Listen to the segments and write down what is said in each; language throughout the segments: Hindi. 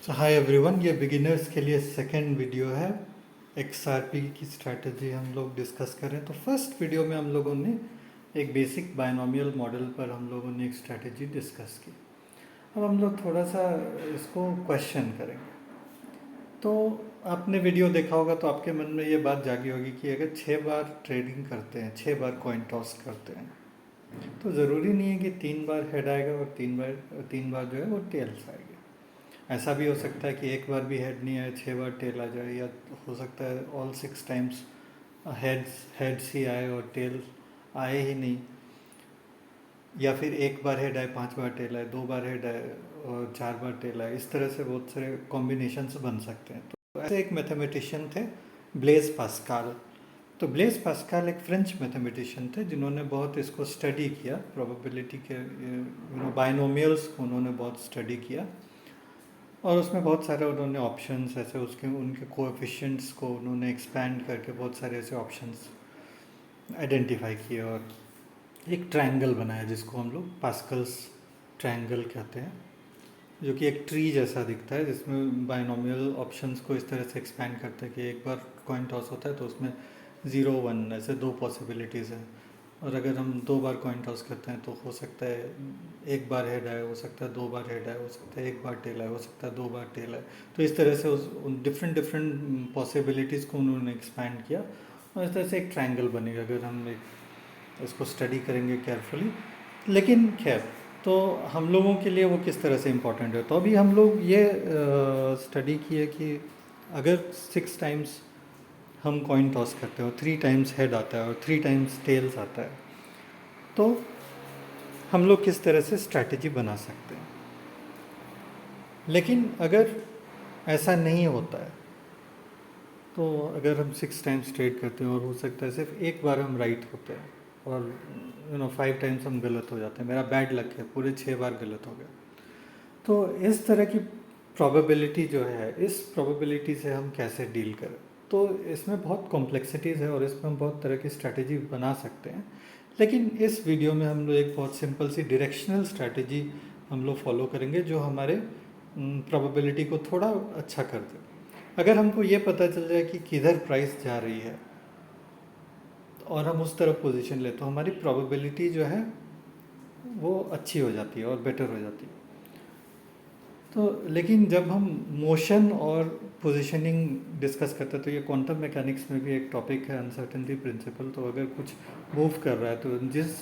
हाय एवरीवन, ये बिगिनर्स के लिए सेकंड वीडियो है। एक्सआरपी की स्ट्रैटेजी हम लोग डिस्कस करें तो फर्स्ट वीडियो में हम लोगों ने एक बेसिक बायनोमियल मॉडल पर हम लोगों ने एक स्ट्रैटेजी डिस्कस की। अब हम लोग थोड़ा सा इसको क्वेश्चन करेंगे। तो आपने वीडियो देखा होगा तो आपके मन में ये बात जागी होगी कि अगर 6 बार ट्रेडिंग करते हैं, 6 बार कॉइन टॉस करते हैं, तो ज़रूरी नहीं है कि 3 बार हेड आएगा और 3 बार जो है वो टेल्स आएगा। ऐसा भी हो सकता है कि एक बार भी हेड नहीं आए, 6 बार टेल आ जाए, या हो सकता है ऑल 6 टाइम्स हेड्स ही आए और टेल आए ही नहीं, या फिर एक बार हेड आए 5 बार टेल आए, 2 बार हेड आए और 4 बार टेल आए। इस तरह से बहुत सारे कॉम्बिनेशंस बन सकते हैं। तो ऐसे एक मैथमेटिशियन थे ब्लेज पास्कल। तो ब्लेज पास्कल एक फ्रेंच मैथमेटिशियन थे जिन्होंने बहुत इसको स्टडी किया, प्रोबेबिलिटी के बाइनोमियल्स को उन्होंने बहुत स्टडी किया, और उसमें बहुत सारे उन्होंने ऑप्शंस ऐसे उसके उनके कोएफिशिएंट्स को उन्होंने एक्सपैंड करके बहुत सारे ऐसे ऑप्शंस आइडेंटिफाई किए और एक ट्रायंगल बनाया जिसको हम लोग पास्कल्स ट्रायंगल कहते हैं, जो कि एक ट्री जैसा दिखता है जिसमें बाइनोमियल ऑप्शंस को इस तरह से एक्सपैंड करते हैं कि एक बार कॉइन टॉस होता है तो उसमें 0 1 ऐसे 2 पॉसिबिलिटीज़ हैं, और अगर हम 2 बार कॉइन टॉस करते हैं तो हो सकता है एक बार हेड आए, हो सकता है 2 बार हेड आए, हो सकता है एक बार टेल आए, हो सकता है 2 बार टेल आए। तो इस तरह से उस डिफरेंट डिफरेंट पॉसिबिलिटीज़ को उन्होंने एक्सपैंड किया और इस तरह से एक ट्रायंगल बनेगा अगर हम एक इसको स्टडी करेंगे केयरफुली। लेकिन खैर, तो हम लोगों के लिए वो किस तरह से इम्पोर्टेंट है, तो अभी हम लोग ये स्टडी किए कि अगर 6 टाइम्स हम कॉइन टॉस करते हो, 3 टाइम्स हेड आता है और 3 टाइम्स टेल्स आता है, तो हम लोग किस तरह से स्ट्रैटेजी बना सकते हैं। लेकिन अगर ऐसा नहीं होता है, तो अगर हम 6 टाइम्स ट्रेड करते हैं और हो सकता है सिर्फ एक बार हम राइट होते हैं और 5 टाइम्स हम गलत हो जाते हैं, मेरा बैड लक है, पूरे 6 बार गलत हो गया, तो इस तरह की प्रोबेबिलिटी जो है, इस प्रोबेबिलिटी से हम कैसे डील करें। तो इसमें बहुत कॉम्प्लेक्सिटीज़ है और इसमें हम बहुत तरह की स्ट्रैटेजी बना सकते हैं। लेकिन इस वीडियो में हम लोग एक बहुत सिंपल सी डायरेक्शनल स्ट्रैटेजी हम लोग फॉलो करेंगे जो हमारे प्रोबेबिलिटी को थोड़ा अच्छा कर दे। अगर हमको ये पता चल जाए कि किधर प्राइस जा रही है और हम उस तरफ पोजीशन ले, तो हमारी प्रोबेबिलिटी जो है वो अच्छी हो जाती है और बेटर हो जाती है। तो लेकिन जब हम मोशन और पोजीशनिंग डिस्कस करते हैं तो ये क्वांटम मैकेनिक्स में भी एक टॉपिक है, अनसर्टेनिटी प्रिंसिपल। तो अगर कुछ मूव कर रहा है तो जिस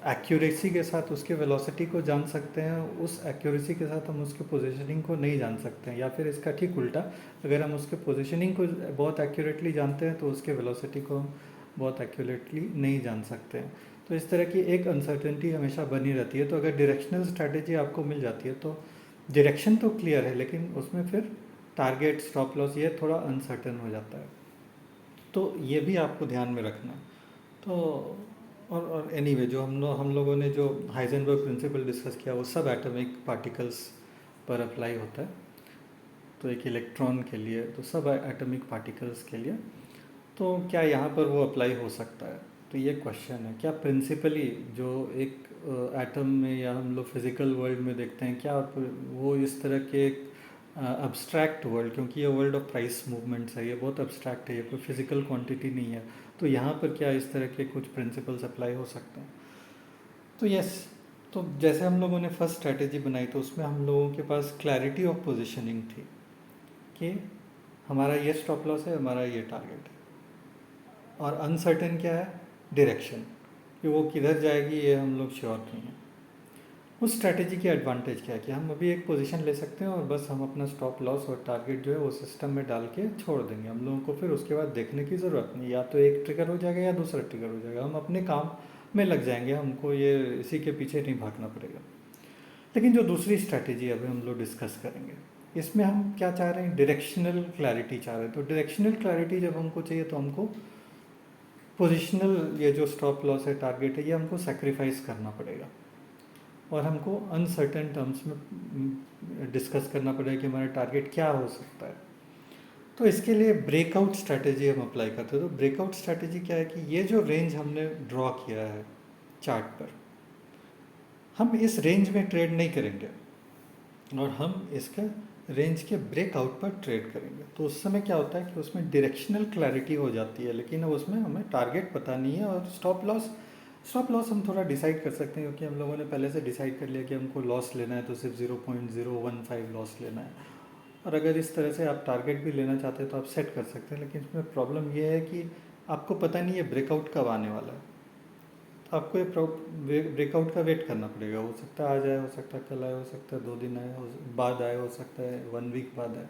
एक्यूरेसी के साथ उसके वेलोसिटी को जान सकते हैं, उस एक्यूरेसी के साथ हम उसके पोजीशनिंग को नहीं जान सकते हैं, या फिर इसका ठीक उल्टा, अगर हम उसके पोजीशनिंग को बहुत एक्यूरेटली जानते हैं तो उसके वेलोसिटी को हम बहुत एक्यूरेटली नहीं जान सकते हैं। तो इस तरह की एक अनसर्टेनिटी हमेशा बनी रहती है। तो अगर डायरेक्शनल स्ट्रैटेजी आपको मिल जाती है तो डायरेक्शन तो क्लियर है, लेकिन उसमें फिर टारगेट, स्टॉप लॉस, ये थोड़ा अनसर्टेन हो जाता है। तो ये भी आपको ध्यान में रखना। तो और एनीवे जो हम लोगों ने जो हाइजेनबर्ग प्रिंसिपल डिस्कस किया वो सब एटॉमिक पार्टिकल्स पर अप्लाई होता है। तो एक इलेक्ट्रॉन के लिए, तो सब एटॉमिक पार्टिकल्स के लिए, तो क्या यहाँ पर वो अप्लाई हो सकता है? तो ये क्वेश्चन है, क्या प्रिंसिपली जो एक एटम में या हम लोग फिज़िकल वर्ल्ड में देखते हैं, क्या वो इस तरह के एक अब्स्ट्रैक्ट वर्ल्ड, क्योंकि ये वर्ल्ड ऑफ प्राइस मूवमेंट्स है, ये बहुत अब्स्ट्रैक्ट है, ये कोई फिज़िकल क्वांटिटी नहीं है, तो यहाँ पर क्या इस तरह के कुछ प्रिंसिपल्स अप्लाई हो सकते हैं? तो यस, तो जैसे हम लोगों ने फर्स्ट स्ट्रैटेजी बनाई तो उसमें हम लोगों के पास क्लैरिटी ऑफ पोजिशनिंग थी कि हमारा ये स्टॉप लॉस है, हमारा ये टारगेट है, और अनसर्टेन क्या है? डायरेक्शन, कि वो किधर जाएगी ये हम लोग श्योर नहीं है। उस स्ट्रैटेजी की एडवांटेज क्या है कि हम अभी एक पोजीशन ले सकते हैं और बस हम अपना स्टॉप लॉस और टारगेट जो है वो सिस्टम में डाल के छोड़ देंगे। हम लोगों को फिर उसके बाद देखने की ज़रूरत नहीं, या तो एक ट्रिगर हो जाएगा या दूसरा ट्रिगर हो जाएगा, हम अपने काम में लग जाएंगे, हमको ये इसी के पीछे नहीं भागना पड़ेगा। लेकिन जो दूसरी स्ट्रैटेजी अभी हम लोग डिस्कस करेंगे, इसमें हम क्या चाह रहे हैं? डायरेक्शनल क्लैरिटी चाह रहे हैं। तो डायरेक्शनल क्लैरिटी जब हमको चाहिए तो हमको पोजिशनल, ये जो स्टॉप लॉस है, टारगेट है, ये हमको सेक्रीफाइस करना पड़ेगा और हमको अनसर्टेन टर्म्स में डिस्कस करना पड़ेगा कि हमारा टारगेट क्या हो सकता है। तो इसके लिए ब्रेकआउट स्ट्रैटेजी हम अप्लाई करते हैं। तो ब्रेकआउट स्ट्रैटेजी क्या है कि ये जो रेंज हमने ड्रॉ किया है चार्ट पर, हम इस रेंज में ट्रेड नहीं करेंगे और हम इसका रेंज के ब्रेकआउट पर ट्रेड करेंगे, तो उस समय क्या होता है कि उसमें डायरेक्शनल क्लैरिटी हो जाती है, लेकिन अब उसमें हमें टारगेट पता नहीं है। और स्टॉप लॉस हम थोड़ा डिसाइड कर सकते हैं, क्योंकि हम लोगों ने पहले से डिसाइड कर लिया कि हमको लॉस लेना है तो सिर्फ 0.015 लॉस लेना है। और अगर इस तरह से आप टारगेट भी लेना चाहते हैं तो आप सेट कर सकते हैं, लेकिन इसमें प्रॉब्लम ये है कि आपको पता नहीं है ब्रेकआउट कब आने वाला है। तो आपको ये ब्रेकआउट का वेट करना पड़ेगा। हो सकता है आज आए, हो सकता है कल आए, हो सकता है 2 दिन आए बाद आए, हो सकता है 1 वीक बाद आए।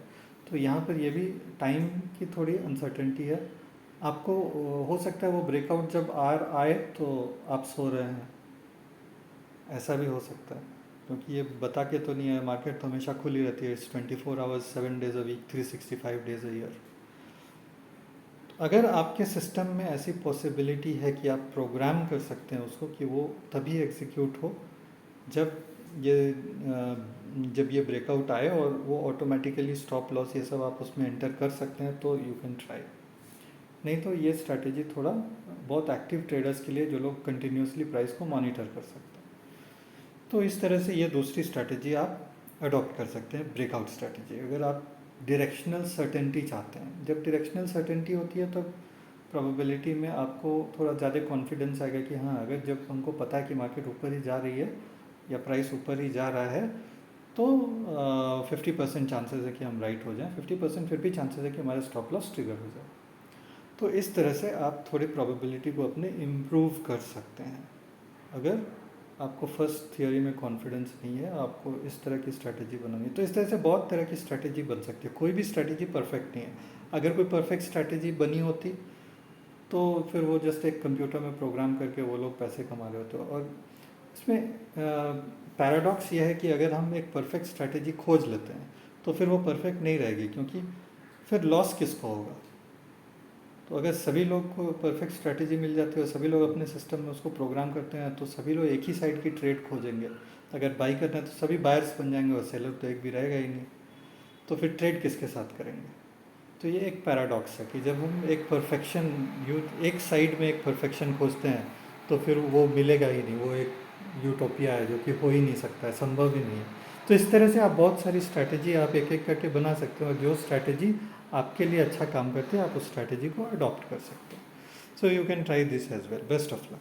तो यहाँ पर ये भी टाइम की थोड़ी अनसर्टेनिटी है। आपको हो सकता है वो ब्रेकआउट जब आए तो आप सो रहे हैं, ऐसा भी हो सकता है, क्योंकि ये बता के तो नहीं है। मार्केट तो हमेशा खुली रहती है, it's 24 hours 7 days a week 365 days a year. अगर आपके सिस्टम में ऐसी पॉसिबिलिटी है कि आप प्रोग्राम कर सकते हैं उसको कि वो तभी एग्जीक्यूट हो जब ये जब ये ब्रेकआउट आए, और वो ऑटोमेटिकली स्टॉप लॉस ये सब आप उसमें एंटर कर सकते हैं, तो यू कैन ट्राई। नहीं तो ये स्ट्रैटेजी थोड़ा बहुत एक्टिव ट्रेडर्स के लिए, जो लोग कंटिन्यूसली प्राइस को मॉनिटर कर सकते हैं। तो इस तरह से ये दूसरी स्ट्रैटेजी आप अडॉप्ट कर सकते हैं, ब्रेकआउट स्ट्रैटेजी। अगर आप डायरेक्शनल सर्टेनिटी चाहते हैं, जब डायरेक्शनल सर्टेनिटी होती है तब प्रोबेबिलिटी में आपको थोड़ा ज़्यादा कॉन्फिडेंस आएगा कि हाँ, अगर जब हमको पता है कि मार्केट ऊपर ही जा रही है या प्राइस ऊपर ही जा रहा है, तो 50% चांसेस है कि हम राइट हो जाएं, 50% फिर भी चांसेस है कि हमारा स्टॉप लॉस ट्रिगर हो जाए। तो इस तरह से आप थोड़ी प्रोबेबिलिटी को अपने इम्प्रूव कर सकते हैं। अगर आपको फर्स्ट थियोरी में कॉन्फिडेंस नहीं है, आपको इस तरह की स्ट्रैटेजी बनानी है। तो इस तरह से बहुत तरह की स्ट्रैटेजी बन सकती है, कोई भी स्ट्रैटेजी परफेक्ट नहीं है। अगर कोई परफेक्ट स्ट्रैटेजी बनी होती तो फिर वो जस्ट एक कंप्यूटर में प्रोग्राम करके वो लोग पैसे कमा रहे होते। और इसमें पैराडॉक्स ये है कि अगर हम एक परफेक्ट स्ट्रैटेजी खोज लेते हैं तो फिर वो परफेक्ट नहीं रहेगी, क्योंकि फिर लॉस किसको होगा। तो अगर सभी लोग को परफेक्ट स्ट्रैटेजी मिल जाती है और सभी लोग अपने सिस्टम में उसको प्रोग्राम करते हैं, तो सभी लोग एक ही साइड की ट्रेड खोजेंगे। अगर बाई करना है तो सभी बायर्स बन जाएंगे और सेलर तो एक भी रहेगा ही नहीं। तो फिर ट्रेड किसके साथ करेंगे। तो ये एक पैराडॉक्स है कि जब हम एक साइड में एक परफेक्शन खोजते हैं तो फिर वो मिलेगा ही नहीं। वो एक यूटोपिया है जो कि हो ही नहीं सकता है, संभव ही नहीं है। तो इस तरह से आप बहुत सारी स्ट्रैटेजी आप एक एक करके बना सकते हो, और जो स्ट्रैटेजी आपके लिए अच्छा काम करते हैं आप उस स्ट्रैटेजी को अडॉप्ट कर सकते हो। So you can try this as well. Best of luck.